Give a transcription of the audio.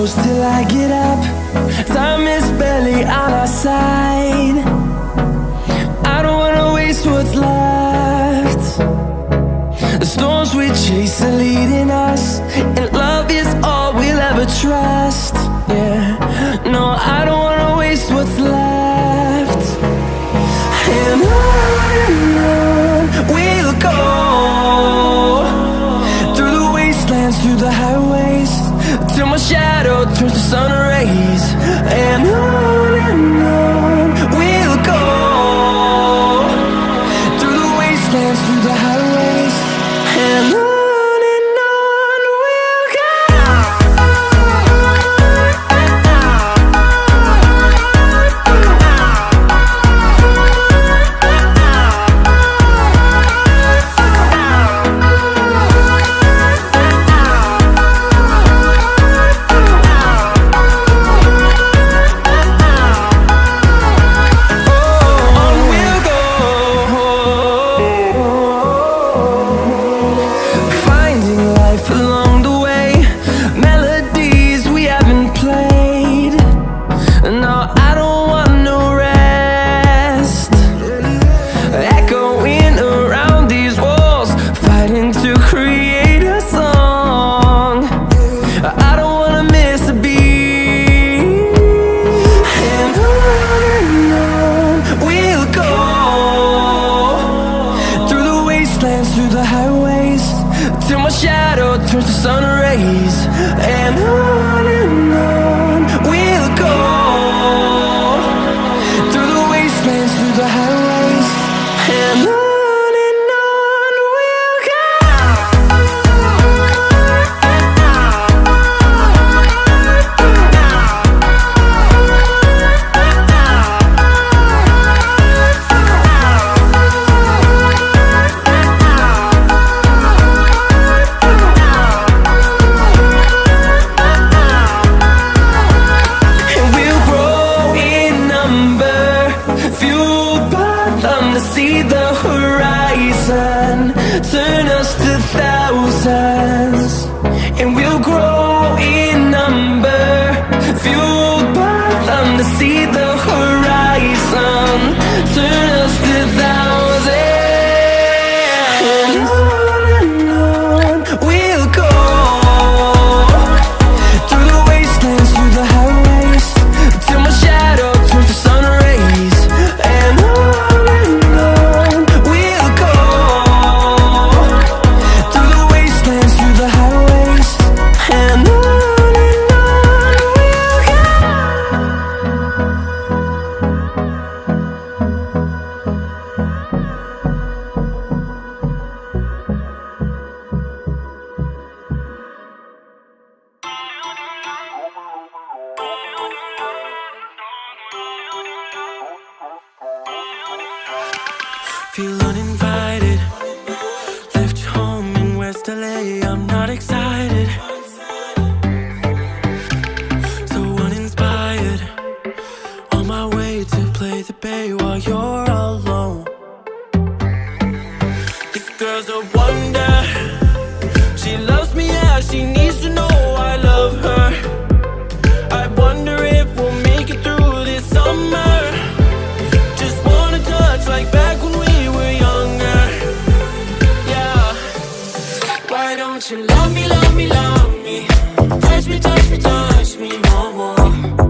close till I get up. Time is barely on our side. I don't wanna waste what's left. The storms we chase are leading us, and love is all we'll ever trust. Yeah, no, I don't wanna waste what's left. And on we'll go, through the wastelands, through the highways, till my shadow turns to sun rays. And on we'll go, through the wastelands, through the highways, and on we'll go. Through the highways, till my shadow turns to sun rays. And on we'll go, through the wastelands, through the highways, and on we'll go. See the horizon turn us to thousands, and we'll grow in number, fueled by them to see the horizon turn us to thousands. And on we'll go, through the wastelands, through the highways, till my shadow turns to sun rays. And feel uninvited, left home in West LA, I'm not excited, so uninspired, on my way to play the bay while you're alone. This girl's a wonder, she loves me, yeah, she needs to know I love her. I wonder if we'll make it through this summer, just wanna touch like back when we were younger. Yeah, why don't you love me, love me, love me, touch me, touch me, touch me no more.